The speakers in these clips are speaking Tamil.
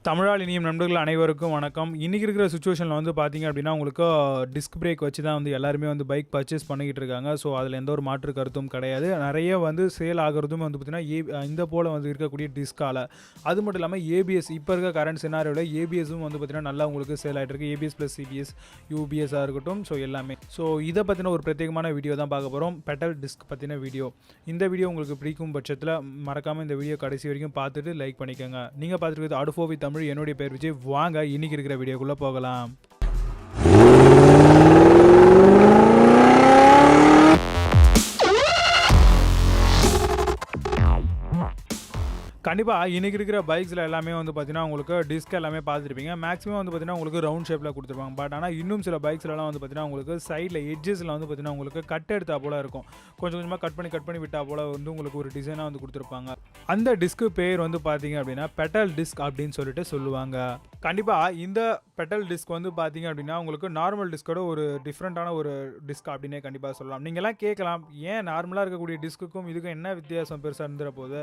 தமிழால் இனியும் நண்பர்கள் அனைவருக்கும் வணக்கம். இன்றைக்கி இருக்கிற சுச்சுவேஷனில் வந்து பார்த்திங்க அப்படின்னா உங்களுக்கு டிஸ்க் பிரேக் வச்சு தான் வந்து எல்லாருமே வந்து பைக் பர்ச்சேஸ் பண்ணிக்கிட்டு இருக்காங்க. ஸோ அதில் எந்த ஒரு மாற்று கருத்தும் கிடையாது. நிறைய வந்து சேல் ஆகிறதும் வந்து பார்த்திங்கன்னா இந்த போல் வந்து இருக்கக்கூடிய டிஸ்கால். அது மட்டும் இல்லாமல் ஏபிஎஸ் இப்போ இருக்க கரண்ட் சினாரியோட ஏபிஎஸும் வந்து பார்த்திங்கன்னா நல்லா உங்களுக்கு சேல் ஆகிட்டு இருக்குது. ஏபிஎஸ் ப்ளஸ் சிபிஎஸ் யூபிஎஸ்ஸாக இருக்கட்டும். ஸோ எல்லாமே இதை பற்றின ஒரு பிரத்யேகமான வீடியோ தான் பார்க்க போகிறோம். பெட்டல் டிஸ்க் பற்றின வீடியோ. இந்த வீடியோ உங்களுக்கு பிடிக்கும் பட்சத்தில் மறக்காமல் இந்த வீடியோ கடைசி வரைக்கும் பார்த்துட்டு லைக் பண்ணிக்கோங்க. நீங்கள் பார்த்துருக்கிறது அடுஃபோவி தமிழ். என்னுடைய பேர் விஜய். வாங்க இன்னைக்கு இருக்கிற வீடியோக்குள்ள போகலாம். கண்டிப்பாக இன்றைக்கி இருக்கிற பைக்ஸில் எல்லாமே வந்து பார்த்தீங்கன்னா உங்களுக்கு டிஸ்க் எல்லாமே பார்த்துருப்பீங்க. மேக்ஸிமம் வந்து பார்த்தீங்கன்னா உங்களுக்கு ரவுண்ட் ஷேப்பில் கொடுத்துருப்பாங்க. பட் ஆனால் இன்னும் சில பைக்ஸ்லாம் வந்து பார்த்தீங்கன்னா உங்களுக்கு சைடில் எட்ஜஸில் வந்து பார்த்தீங்கன்னா உங்களுக்கு கட் எடுத்தா போல் இருக்கும். கொஞ்சம் கொஞ்சமாக கட் பண்ணி விட்டா போல் வந்து உங்களுக்கு ஒரு டிசைனாக வந்து கொடுத்துருப்பாங்க. அந்த டிஸ்க்கு பேர் வந்து பார்த்தீங்க அப்படின்னா பெட்டல் டிஸ்க் அப்படின்னு சொல்லிட்டு சொல்லுவாங்க. கண்டிப்பாக இந்த பெட்டல் டிஸ்க் வந்து பார்த்தீங்க அப்படின்னா உங்களுக்கு நார்மல் டிஸ்கோட ஒரு டிஃப்ரெண்ட்டான ஒரு டிஸ்க் அப்படின்னே கண்டிப்பாக சொல்லலாம். நீங்கள்லாம் கேட்கலாம், ஏன் நார்மலாக இருக்கக்கூடிய டிஸ்க்குக்கும் இதுக்கும் என்ன வித்தியாசம் பெருசாக இருந்துற போது?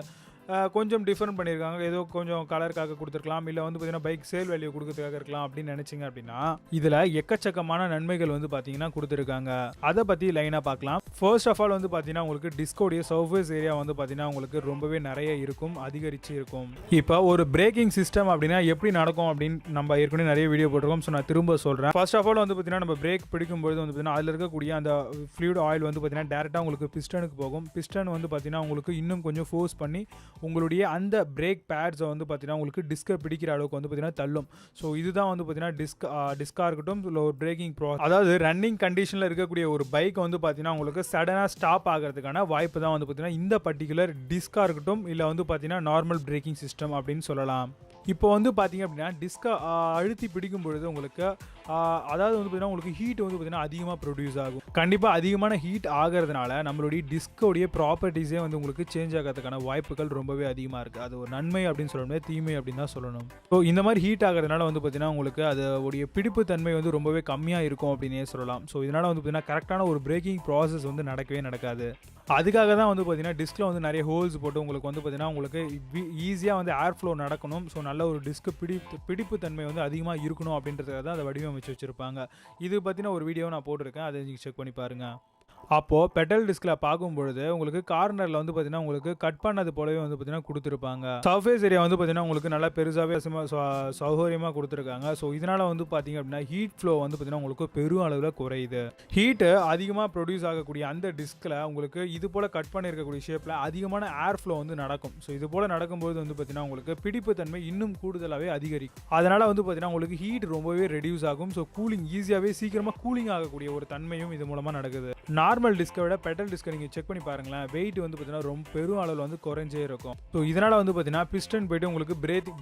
கொஞ்சம் டிஃப்ரெண்ட் பண்ணியிருக்காங்க. ஏதோ கொஞ்சம் கலருக்காக கொடுத்துருக்கலாம், இல்லை வந்து பார்த்தீங்கன்னா பைக் சேல் வேல்யூ கொடுக்கறதுக்காக இருக்கலாம் அப்படின்னு நினச்சிங்க அப்படின்னா இதில் எக்கச்சக்கமான நன்மைகள் வந்து பார்த்தீங்கன்னா கொடுத்துருக்காங்க. அதை பற்றி லைனாக பார்க்கலாம். ஃபர்ஸ்ட் ஆஃப் ஆல் வந்து பார்த்தீங்கன்னா உங்களுக்கு டிஸ்கோடைய சர்ஃபேஸ் ஏரியா வந்து பார்த்தீங்கன்னா உங்களுக்கு ரொம்பவே நிறைய இருக்கும், அதிகரித்து இருக்கும். இப்போ ஒரு பிரேக்கிங் சிஸ்டம் அப்படின்னா எப்படி நடக்கும் அப்படின்னு நம்ம ஏற்கனவே நிறைய வீடியோ போட்டிருக்கோம். ஸோ நான் திரும்ப சொல்கிறேன். ஃபர்ஸ்ட் ஆஃப் ஆல் வந்து பார்த்தீங்கன்னா நம்ம பிரேக் பிடிக்கும்போது வந்து பார்த்தீங்கன்னா அதில் இருக்கக்கூடிய அந்த ஃப்ளூயிட் ஆயில் வந்து பார்த்தீங்கன்னா டேரெக்டாக உங்களுக்கு பிஸ்டனுக்கு போகும். பிஸ்டன் வந்து பார்த்தீங்கன்னா உங்களுக்கு இன்னும் கொஞ்சம் ஃபோர்ஸ் பண்ணி உங்களுடைய அந்த பிரேக் பேட்ஸை வந்து பார்த்தீங்கன்னா உங்களுக்கு டிஸ்கை பிடிக்கிற அளவுக்கு வந்து பார்த்தீங்கன்னா தள்ளும். ஸோ இதுதான் வந்து பார்த்தீங்கன்னா டிஸ்காக இருக்கட்டும், இல்லை ஒரு பிரேக்கிங் ப்ராசஸ். அதாவது ரன்னிங் கண்டிஷனில் இருக்கக்கூடிய ஒரு பைக் வந்து பார்த்தீங்கன்னா உங்களுக்கு சடனாக ஸ்டாப் ஆகிறதுக்கான வாய்ப்பு தான் வந்து பார்த்தீங்கன்னா இந்த பர்டிகுலர் டிஸ்காக இருக்கட்டும், இல்லை வந்து பார்த்தீங்கன்னா நார்மல் பிரேக்கிங் சிஸ்டம் அப்படின்னு சொல்லலாம். இப்போ வந்து பார்த்தீங்க அப்படின்னா டிஸ்கை அழுத்தி பிடிக்கும் பொழுது உங்களுக்கு அதாவது வந்து பார்த்தீங்கன்னா உங்களுக்கு ஹீட் வந்து பார்த்தீங்கன்னா அதிகமாக ப்ரொடியூஸ் ஆகும். கண்டிப்பாக அதிகமான ஹீட் ஆகிறதுனால நம்மளுடைய டிஸ்கோடைய ப்ராப்பர்ட்டிஸே வந்து உங்களுக்கு சேஞ்ச் ஆகிறதுக்கான வாய்ப்புகள் ரொம்பவே அதிகமாக இருக்குது. அது ஒரு நன்மை அப்படின்னு சொல்ல முடியாது, தீமை அப்படின்னு தான் சொல்லணும். ஸோ இந்த மாதிரி ஹீட் ஆகிறதுனால வந்து பார்த்தீங்கன்னா உங்களுக்கு அதோடைய பிடிப்பு தன்மை வந்து ரொம்பவே கம்மியாக இருக்கும் அப்படின்னே சொல்லலாம். ஸோ இதனால் வந்து பார்த்தீங்கன்னா கரெக்டான ஒரு பிரேக்கிங் ப்ராசஸ் வந்து நடக்கவே நடக்காது. அதுக்காக தான் வந்து பார்த்தீங்கன்னா டிஸ்கில் வந்து நிறைய ஹோல்ஸ் போட்டு உங்களுக்கு வந்து பார்த்தீங்கன்னா உங்களுக்கு ஈஸியாக வந்து ஏர் ஃப்ளோ நடக்கணும். ஸோ நல்ல ஒரு டிஸ்க்கு பிடிப்பு தன்மை வந்து அதிகமாக இருக்கணும் அப்படின்றதுக்காக தான் அதை வடிவமைச்சு வச்சுருப்பாங்க. இது பற்றின ஒரு வீடியோ நான் போட்டிருக்கேன், அதை நீங்கள் செக் பண்ணி பாருங்கள். அப்போது பெட்டல் டிஸ்கில் பார்க்கும்பொழுது உங்களுக்கு கார்னரில் வந்து பார்த்தீங்கன்னா உங்களுக்கு கட் பண்ணது போலவே வந்து பார்த்தீங்கன்னா கொடுத்துருப்பாங்க. சர்ஃபேஸ் ஏரியா வந்து பார்த்தீங்கன்னா உங்களுக்கு நல்லா பெருசாகவே சௌகரியமாக கொடுத்துருக்காங்க. ஸோ இதனால் வந்து பார்த்தீங்க அப்படின்னா ஹீட் ஃப்ளோ வந்து பார்த்தீங்கன்னா உங்களுக்கு பெரும் அளவில் குறையுது. ஹீட்டு அதிகமாக ப்ரொடியூஸ் ஆகக்கூடிய அந்த டிஸ்கில் உங்களுக்கு இது போல் கட் பண்ணியிருக்கக்கூடிய ஷேப்பில் அதிகமான ஏர் ஃப்ளோ வந்து நடக்கும். ஸோ இது போல் நடக்கும்போது வந்து பார்த்தீங்கன்னா உங்களுக்கு பிடிப்பு தன்மை இன்னும் கூடுதலாகவே அதிகரிக்கும். அதனால் வந்து பார்த்தீங்கன்னா உங்களுக்கு ஹீட் ரொம்பவே ரெடியூஸ் ஆகும். ஸோ கூலிங் ஈஸியாகவே சீக்கிரமாக கூலிங் ஆகக்கூடிய ஒரு தன்மையும் இது மூலமாக நடக்குது. நார்மல் டிஸ்கை விட பெட்டல் டிஸ்கை நீங்கள் செக் பண்ணி பாருங்களேன், வெயிட் வந்து பார்த்தீங்கன்னா ரொம்ப பெரும் அளவில் வந்து குறைஞ்சே இருக்கும். ஸோ இதனால் வந்து பார்த்தீங்கன்னா பிஸ்டன் போய்ட்டு உங்களுக்கு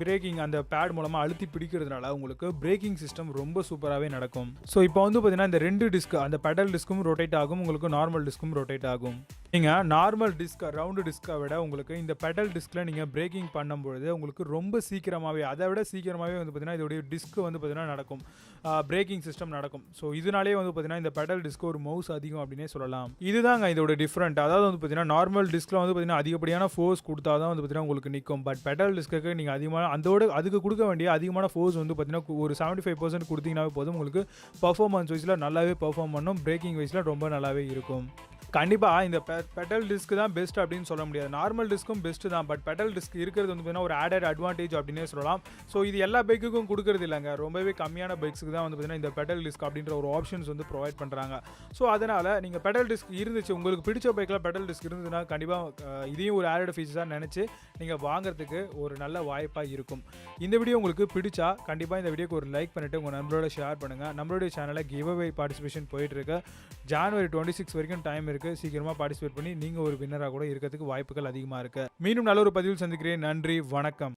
பிரேக்கிங் அந்த பேட் மூலமாக அழுத்தி பிடிக்கிறதுனால உங்களுக்கு பிரேக்கிங் சிஸ்டம் ரொம்ப சூப்பராகவே நடக்கும். ஸோ இப்போ வந்து பார்த்தீங்கன்னா இந்த ரெண்டு டிஸ்க், அந்த பெட்டல் டிஸ்க்கும் ரொட்டேட் ஆகும், உங்களுக்கு நார்மல் டிஸ்க்கும் ரொட்டேட் ஆகும். நீங்கள் நார்மல் டிஸ்கை ரவுண்டு டிஸ்கை விட உங்களுக்கு இந்த பெட்டல் டிஸ்கில் நீங்கள் பிரேக்கிங் பண்ணும்பொழுது உங்களுக்கு ரொம்ப சீக்கிரமாகவே, அதை விட சீக்கிரமாகவே வந்து பார்த்தீங்கன்னா இதோடைய டிஸ்க்கு வந்து பார்த்தீங்கன்னா நடக்கும், பிரேக்கிங் சிஸ்டம் நடக்கும். ஸோ இதனாலே வந்து பார்த்தீங்கன்னா இந்த பெட்டல் டிஸ்க்கு ஒரு மவுஸ் அதிகம் அப்படின்னே சொல்லலாம். இதுதாங்க இதோட டிஃப்ரெண்ட். அதாவது வந்து பார்த்தீங்கன்னா நார்மல் டிஸ்கில் வந்து பார்த்தீங்கன்னா அதிகப்படியான ஃபோர்ஸ் கொடுத்தா தான் வந்து பார்த்தீங்கன்னா உங்களுக்கு நிற்கும். பட் பெட்டல் டிஸ்க்கு நீங்கள் அதிகமான அதுக்கு கொடுக்க வேண்டிய அதிகமான ஃபோர்ஸ் வந்து பார்த்தீங்கன்னா ஒரு 75% கொடுத்தீங்கன்னாவே போதும், உங்களுக்கு பர்ஃபார்மன்ஸ் வைஸில் நல்லாவே பர்ஃபார்ம் பண்ணும், பிரேக்கிங் வைஸில் ரொம்ப நல்லாவே இருக்கும். கண்டிப்பாக இந்த பெட்டல் டிஸ்க் தான் பெஸ்ட் அப்படின்னு சொல்ல முடியாது. நார்மல் டிஸ்க்கும் பெஸ்ட்டு தான். பட் பெட்டல் டிஸ்க் இருக்கிறது வந்து பார்த்தீங்கன்னா ஒரு ஆடட் அட்வான்டேஜ் அப்படின்னே சொல்லலாம். ஸோ இது எல்லா பைக்குக்கும் கொடுக்கறது இல்லைங்க. ரொம்பவே கம்மியான பைக்ஸுக்கு தான் வந்து பார்த்தீங்கன்னா இந்த பெட்டல் டிஸ்க் அப்படின்ற ஒரு ஆப்ஷன்ஸ் வந்து ப்ரொவைட் பண்ணுறாங்க. ஸோ அதனால் நீங்கள் பெட்டல் டிஸ்க் இருந்துச்சு, உங்களுக்கு பிடிச்ச பைக்கில் பெட்டல் டிஸ்க் இருந்ததுன்னா கண்டிப்பாக இதையும் ஒரு ஆடட் ஃபீச்சர்ஸாக நினச்சி நீங்கள் வாங்குறதுக்கு ஒரு நல்ல வாய்ப்பாக இருக்கும். இந்த வீடியோ உங்களுக்கு பிடிச்சா கண்டிப்பாக இந்த வீடியோக்கு ஒரு லைக் பண்ணிவிட்டு உங்கள் நண்பரோட ஷேர் பண்ணுங்கள். நம்மளுடைய சேனலில் கிவ் அவே பார்ட்டிசிபேஷன் போயிட்டுருக்கு. ஜனவரி 26 வரைக்கும் டைம் இருக்குது. சீக்கிரமாக பார்ட்டிசிபேட் பண்ணி நீங்கள் ஒரு வின்னராக கூட இருக்கிறதுக்கு வாய்ப்புகள் அதிகமாக இருக்குது. மீண்டும் நல்ல ஒரு பதிவில் சந்திக்கிறேன். நன்றி, வணக்கம்.